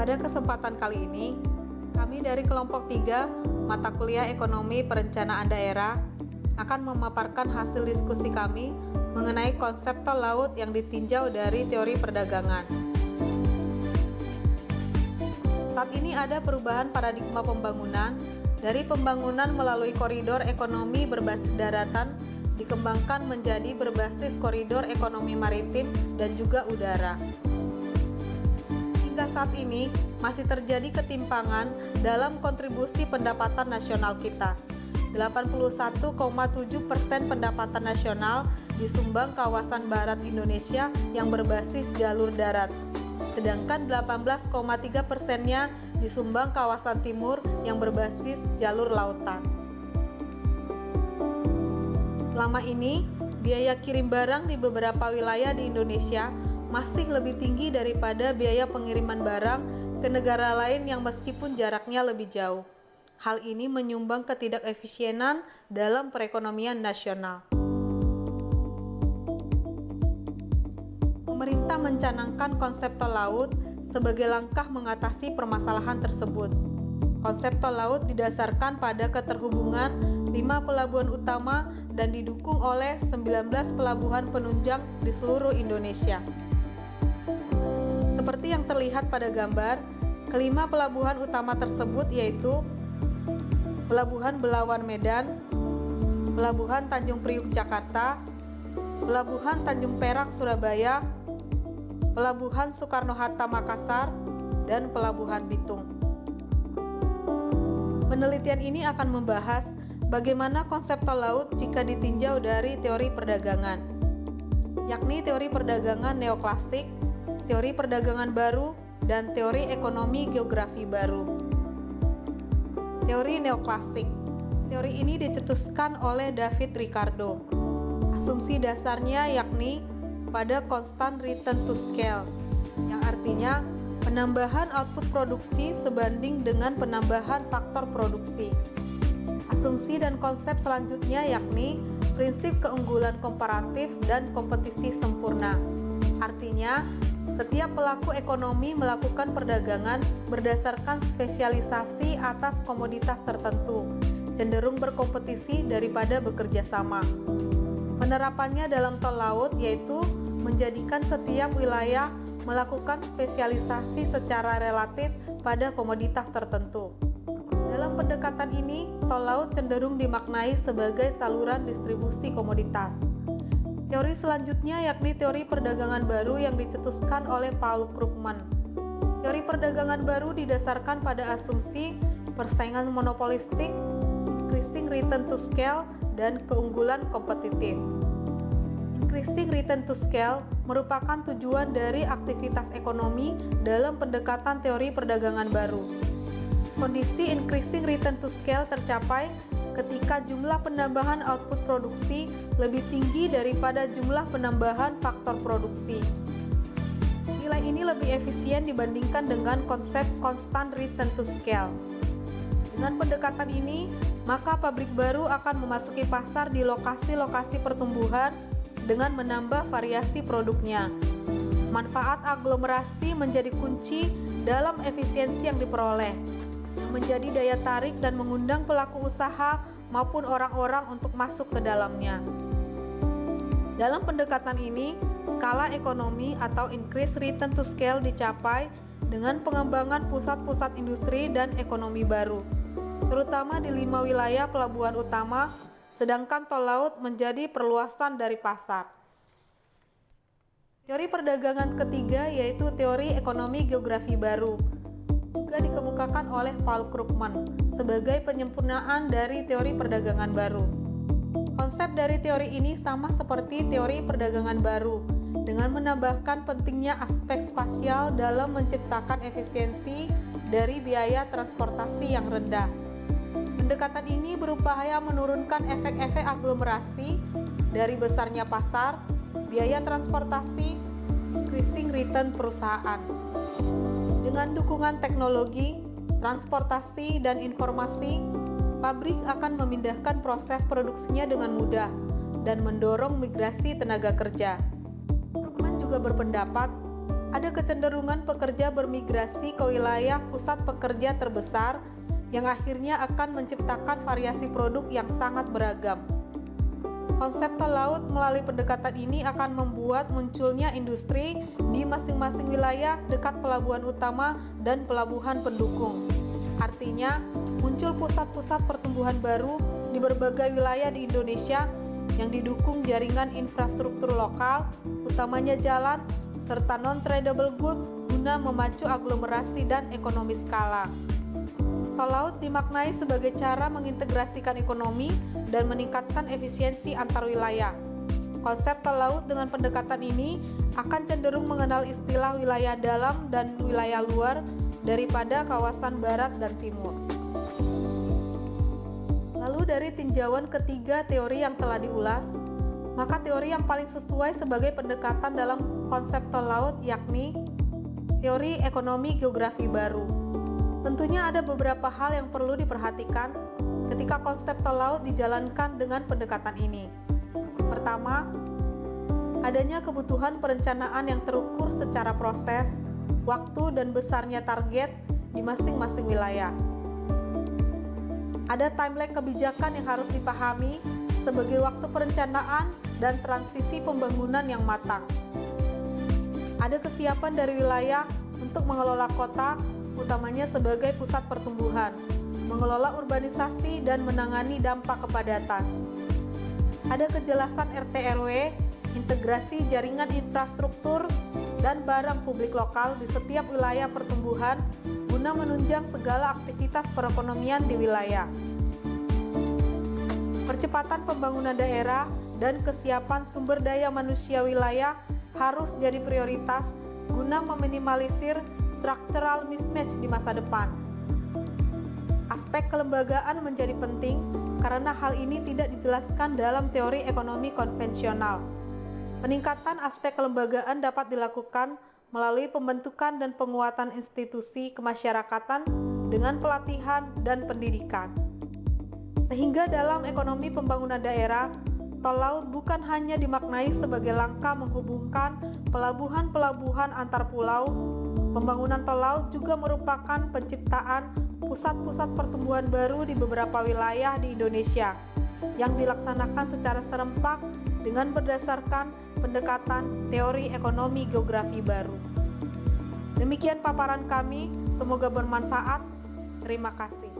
Pada kesempatan kali ini, kami dari kelompok 3 mata kuliah Ekonomi Perencanaan Daerah akan memaparkan hasil diskusi kami mengenai konsep tol laut yang ditinjau dari teori perdagangan. Saat ini ada perubahan paradigma pembangunan dari pembangunan melalui koridor ekonomi berbasis daratan dikembangkan menjadi berbasis koridor ekonomi maritim dan juga udara. Hingga saat ini masih terjadi ketimpangan dalam kontribusi pendapatan nasional kita. 81,7% pendapatan nasional disumbang kawasan barat Indonesia yang berbasis jalur darat, sedangkan 18,3%-nya disumbang kawasan timur yang berbasis jalur lautan. Selama ini, biaya kirim barang di beberapa wilayah di Indonesia masih lebih tinggi daripada biaya pengiriman barang ke negara lain yang meskipun jaraknya lebih jauh. Hal ini menyumbang ketidakefisienan dalam perekonomian nasional. Pemerintah mencanangkan konsep tol laut sebagai langkah mengatasi permasalahan tersebut. Konsep tol laut didasarkan pada keterhubungan 5 pelabuhan utama dan didukung oleh 19 pelabuhan penunjang di seluruh Indonesia. Seperti yang terlihat pada gambar, kelima pelabuhan utama tersebut yaitu Pelabuhan Belawan Medan, Pelabuhan Tanjung Priuk Jakarta, Pelabuhan Tanjung Perak Surabaya, Pelabuhan Soekarno-Hatta Makassar, dan Pelabuhan Bitung. Penelitian ini akan membahas bagaimana konsep tol laut jika ditinjau dari teori perdagangan, yakni teori perdagangan neoklasik, teori perdagangan baru, dan teori ekonomi geografi baru. Teori neoklasik. Teori ini dicetuskan oleh David Ricardo. Asumsi dasarnya yakni pada constant return to scale, yang artinya penambahan output produksi sebanding dengan penambahan faktor produksi. Asumsi dan konsep selanjutnya yakni prinsip keunggulan komparatif dan kompetisi sempurna. Artinya, setiap pelaku ekonomi melakukan perdagangan berdasarkan spesialisasi atas komoditas tertentu, cenderung berkompetisi daripada bekerja sama. Penerapannya dalam tol laut yaitu menjadikan setiap wilayah melakukan spesialisasi secara relatif pada komoditas tertentu. Dalam pendekatan ini, tol laut cenderung dimaknai sebagai saluran distribusi komoditas. Teori selanjutnya yakni teori perdagangan baru yang dicetuskan oleh Paul Krugman. Teori perdagangan baru didasarkan pada asumsi persaingan monopolistik, increasing return to scale, dan keunggulan kompetitif. Increasing return to scale merupakan tujuan dari aktivitas ekonomi dalam pendekatan teori perdagangan baru. Kondisi increasing return to scale tercapai ketika jumlah penambahan output produksi lebih tinggi daripada jumlah penambahan faktor produksi. Nilai ini lebih efisien dibandingkan dengan konsep constant return to scale. Dengan pendekatan ini, maka pabrik baru akan memasuki pasar di lokasi-lokasi pertumbuhan dengan menambah variasi produknya. Manfaat aglomerasi menjadi kunci dalam efisiensi yang diperoleh, menjadi daya tarik dan mengundang pelaku usaha maupun orang-orang untuk masuk ke dalamnya. Dalam pendekatan ini, skala ekonomi atau increase return to scale dicapai dengan pengembangan pusat-pusat industri dan ekonomi baru, terutama di 5 wilayah pelabuhan utama, sedangkan tol laut menjadi perluasan dari pasar. Teori perdagangan ketiga yaitu teori ekonomi geografi baru, juga dikemukakan oleh Paul Krugman sebagai penyempurnaan dari teori perdagangan baru. Konsep dari teori ini sama seperti teori perdagangan baru, dengan menambahkan pentingnya aspek spasial dalam menciptakan efisiensi dari biaya transportasi yang rendah. Pendekatan ini berupaya menurunkan efek-efek aglomerasi dari besarnya pasar, biaya transportasi, increasing return perusahaan. Dengan dukungan teknologi, transportasi, dan informasi, pabrik akan memindahkan proses produksinya dengan mudah dan mendorong migrasi tenaga kerja. Krugman juga berpendapat ada kecenderungan pekerja bermigrasi ke wilayah pusat pekerja terbesar yang akhirnya akan menciptakan variasi produk yang sangat beragam. Konsep tol laut melalui pendekatan ini akan membuat munculnya industri di masing-masing wilayah dekat pelabuhan utama dan pelabuhan pendukung. Artinya, muncul pusat-pusat pertumbuhan baru di berbagai wilayah di Indonesia yang didukung jaringan infrastruktur lokal, utamanya jalan, serta non-tradable goods guna memacu aglomerasi dan ekonomi skala. Tol laut dimaknai sebagai cara mengintegrasikan ekonomi dan meningkatkan efisiensi antar wilayah. Konsep tol laut dengan pendekatan ini akan cenderung mengenal istilah wilayah dalam dan wilayah luar daripada kawasan barat dan timur. Lalu dari tinjauan ketiga teori yang telah diulas, maka teori yang paling sesuai sebagai pendekatan dalam konsep tol laut yakni teori ekonomi geografi baru. Tentunya ada beberapa hal yang perlu diperhatikan ketika konsep tol laut dijalankan dengan pendekatan ini. Pertama, adanya kebutuhan perencanaan yang terukur secara proses, waktu, dan besarnya target di masing-masing wilayah. Ada timeline kebijakan yang harus dipahami sebagai waktu perencanaan dan transisi pembangunan yang matang. Ada kesiapan dari wilayah untuk mengelola kota, utamanya sebagai pusat pertumbuhan, mengelola urbanisasi dan menangani dampak kepadatan. Ada kejelasan RT/RW, integrasi jaringan infrastruktur dan barang publik lokal di setiap wilayah pertumbuhan guna menunjang segala aktivitas perekonomian di wilayah. Percepatan pembangunan daerah dan kesiapan sumber daya manusia wilayah harus jadi prioritas guna meminimalisir structural mismatch di masa depan. Aspek kelembagaan menjadi penting karena hal ini tidak dijelaskan dalam teori ekonomi konvensional. Peningkatan aspek kelembagaan dapat dilakukan melalui pembentukan dan penguatan institusi kemasyarakatan dengan pelatihan dan pendidikan. Sehingga dalam ekonomi pembangunan daerah, tol laut bukan hanya dimaknai sebagai langkah menghubungkan pelabuhan-pelabuhan antar pulau. Pembangunan tol laut juga merupakan penciptaan pusat-pusat pertumbuhan baru di beberapa wilayah di Indonesia yang dilaksanakan secara serempak dengan berdasarkan pendekatan teori ekonomi geografi baru. Demikian paparan kami, semoga bermanfaat. Terima kasih.